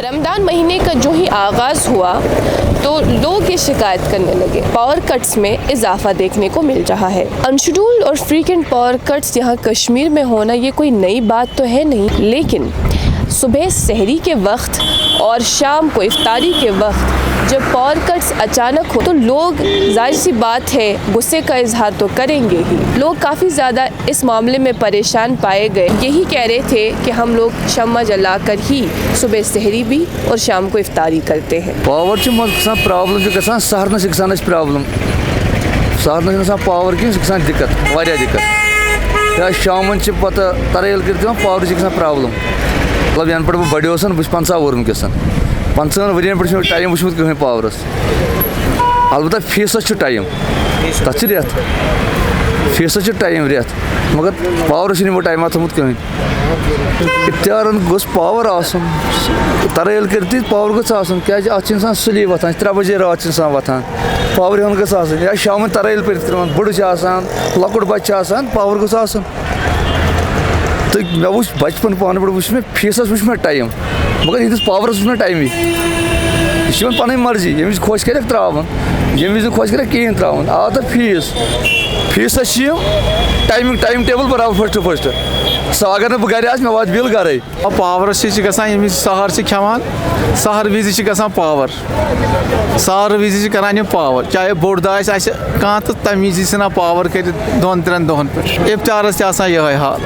रमज़ान महीने का जो ही आगाज़ हुआ तो लोग ये शिकायत करने लगे, पावर कट्स में इजाफा देखने को मिल रहा है। अनशेड्यूल्ड और फ्रीक्वेंट पावर कट्स यहाँ कश्मीर में होना ये कोई नई बात तो है नहीं, लेकिन सुबह सहरी के वक्त और शाम को इफ्तारी के वक्त जब पावर कट्स अचानक हो तो लोग जाहिर सी बात है गुस्से का इजहार तो करेंगे ही। लोग काफ़ी ज़्यादा इस मामले में परेशान पाए गए, यही कह रहे थे कि हम लोग शम्मा जलाकर ही सुबह सहरी भी और शाम को इफ्तारी करते हैं। पावर प्रॉब्लम सहरन प्रॉब्लम सहरन पावर की दिक्कत वारिया दिक्कत या शाम पता तरेल कर पावर प्रॉब्लम मतलब यन पे बड़े बह 50 वोर वनकस 50 वरियन पे टाइम वुचमुत कहीं पावरस अलबत्ता फीसस टाइम तथ रेत फीसस टाइम रेत मगर पावरस वो टाइम थोमुत कहीं इफ्तारन गोस पावर आसन तरेल कर पावर गन क्या इंसान सुली वथान 3 बजे रात इंसान वथान पावर हन गन या शाम तरेल पे बुढ़ लकुट बच्चा पावर गन तो मे वो बचपन पान पे वो फीसस वो टाइम मगर यीस पावरस वो टाइम यह पन मर्जी यमिस खुश कर त्रावन यमिस खुश कर कहें त्रावन आ तो फीसस टाइम टेबल बराबर फर्स्ट सो अगर बह गर मे वात बिल गर पावरस गि सहर खेवान सहर विज पावर सहर विज करान पावर चाहे बोड़ दह कह तो तम विज पावर कर 2-3 दोहन पे इफ्तारस ये हाल।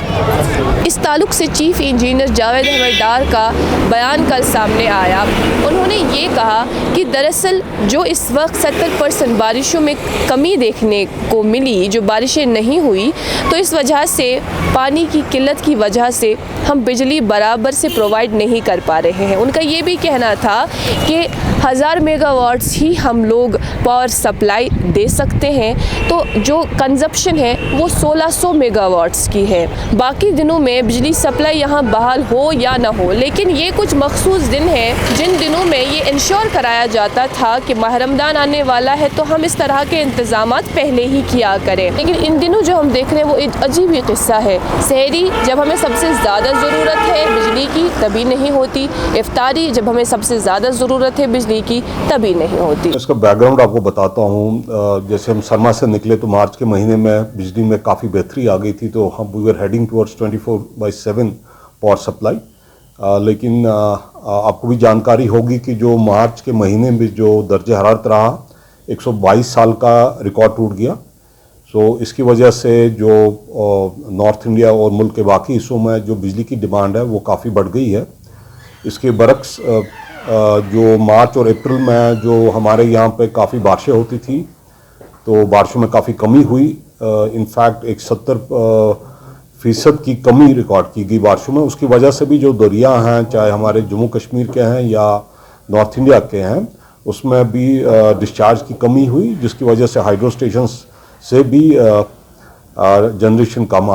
इस ताल्लुक से चीफ इंजीनियर जावेद अहमद डार का बयान कल सामने आया। उन्होंने ये कहा कि दरअसल जो इस वक्त 70% बारिशों में कमी देखने को मिली, जो बारिशें नहीं हुई, तो इस वजह से पानी की किल्लत की वजह से हम बिजली बराबर से प्रोवाइड नहीं कर पा रहे हैं। उनका ये भी कहना था कि 1000 मेगावाट्स ही हम लोग पावर सप्लाई दे सकते हैं, तो जो कंजप्शन है वो 1600 मेगावाट्स की है। बाकी दिनों में बिजली सप्लाई यहाँ बहाल हो या ना हो, लेकिन ये कुछ मखसूस दिन हैं जिन दिनों में ये इंश्योर कराया जाता था कि माह रमज़ान आने वाला है तो हम इस तरह के इंतज़ामात पहले ही किया करें। लेकिन इन दिनों जो हम देख रहे हैं वो एक अजीब ही किस्सा है। सहरी जब हमें सबसे ज़्यादा ज़रूरत है बिजली की तभी नहीं होती, इफ्तारी जब हमें सबसे ज़्यादा ज़रूरत है बिजली की तभी नहीं होती। इसका बैकग्राउंड आपको बताता हूँ। जैसे हम सरमा से निकले तो मार्च के महीने में बिजली में काफ़ी बेहतरी आ गई थी, तो हम we were heading towards 24/7 power supply. लेकिन आपको भी जानकारी होगी कि जो मार्च के महीने में जो दर्जे हरारत रहा 122 साल का रिकॉर्ड टूट गया। सो इसकी वजह से जो नॉर्थ इंडिया और मुल्क के बाकी हिस्सों में जो बिजली की डिमांड है वो काफ़ी बढ़ गई है। इसके बरक्स जो मार्च और अप्रैल में जो हमारे यहाँ पे काफ़ी बारिशें होती थी तो बारिशों में काफ़ी कमी हुई। इनफैक्ट एक 70% की कमी रिकॉर्ड की गई बारिशों में। उसकी वजह से भी जो दरिया हैं, चाहे हमारे जम्मू कश्मीर के हैं या नॉर्थ इंडिया के हैं, उसमें भी डिस्चार्ज की कमी हुई, जिसकी वजह से हाइड्रो स्टेशंस से भी जनरेशन कम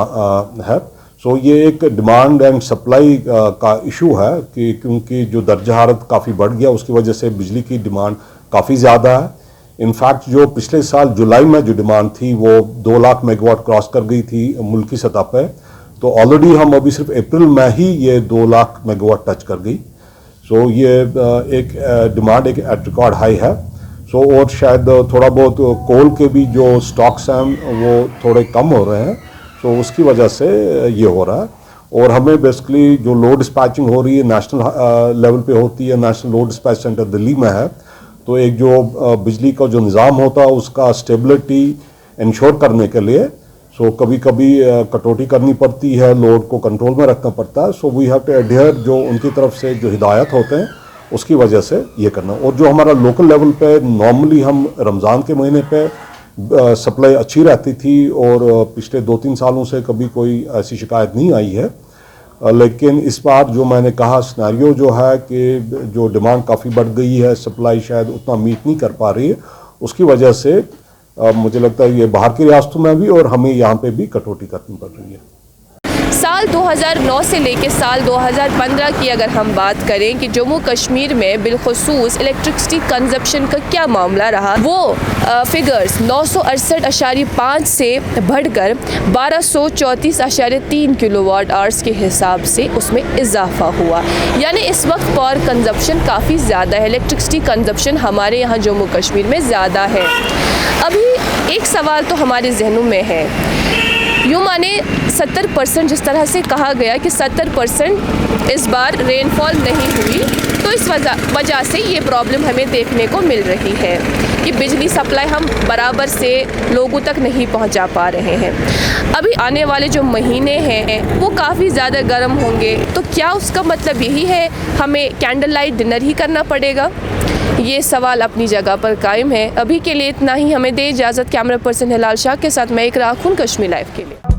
है। सो ये एक डिमांड एंड सप्लाई का इशू है कि क्योंकि जो दर्जा हरारत काफ़ी बढ़ गया उसकी वजह से बिजली की डिमांड काफ़ी ज़्यादा है। इनफैक्ट जो पिछले साल जुलाई में जो डिमांड थी वो 2 लाख मेगावाट क्रॉस कर गई थी मुल्की सतह पे, तो ऑलरेडी हम अभी सिर्फ अप्रैल में ही ये 2 लाख मेगावाट टच कर गई। सो ये एक डिमांड एक एट रिकॉर्ड हाई है। सो और शायद थोड़ा बहुत कोल के भी जो स्टॉक्स हैं वो थोड़े कम हो रहे हैं, तो उसकी वजह से ये हो रहा है। और हमें बेसिकली जो लोड डिस्पैचिंग हो रही है नेशनल लेवल पे होती है, national load dispatch centre Delhi में है, तो एक जो बिजली का जो निज़ाम होता है उसका स्टेबिलिटी इंश्योर करने के लिए सो कभी कभी कटौती करनी पड़ती है, लोड को कंट्रोल में रखना पड़ता है। So we have to adhere जो उनकी तरफ से जो हिदायत होते हैं उसकी वजह से ये करना। और जो हमारा लोकल लेवल पे नॉर्मली हम रमज़ान के महीने पे सप्लाई अच्छी रहती थी और पिछले 2-3 सालों से कभी कोई ऐसी शिकायत नहीं आई है। लेकिन इस बार जो मैंने कहा सिनेरियो जो है कि जो डिमांड काफ़ी बढ़ गई है, सप्लाई शायद उतना मीट नहीं कर पा रही है, उसकी वजह से मुझे लगता है ये बाहर की रियासतों में भी और हमें यहाँ पे भी कटौती करनी पड़ रही है। साल 2009 से लेकर साल 2015 की अगर हम बात करें कि जम्मू कश्मीर में बिलखुसूस इलेक्ट्रिसिटी कंजप्शन का क्या मामला रहा, वो फिगर्स 968.5 से बढ़कर 1234.3 किलोवाट आवर्स के हिसाब से उसमें इजाफा हुआ। यानी इस वक्त पावर कंजप्शन काफ़ी ज़्यादा है, इलेक्ट्रिसिटी कंजप्शन हमारे यहाँ जम्मू कश्मीर में ज़्यादा है। अभी एक सवाल तो हमारे जहनों में है, यूँ माने 70% जिस तरह से कहा गया कि 70% इस बार रेनफॉल नहीं हुई, तो इस वजह से ये प्रॉब्लम हमें देखने को मिल रही है कि बिजली सप्लाई हम बराबर से लोगों तक नहीं पहुंचा पा रहे हैं। अभी आने वाले जो महीने हैं वो काफ़ी ज़्यादा गर्म होंगे, तो क्या उसका मतलब यही है हमें कैंडल लाइट डिनर ही करना पड़ेगा? ये सवाल अपनी जगह पर कायम है। अभी के लिए इतना ही, हमें दे इजाज़त। कैमरा पर्सन हिलाल शाह के साथ मैं इकरा खान, कश्मीर लाइव के लिए।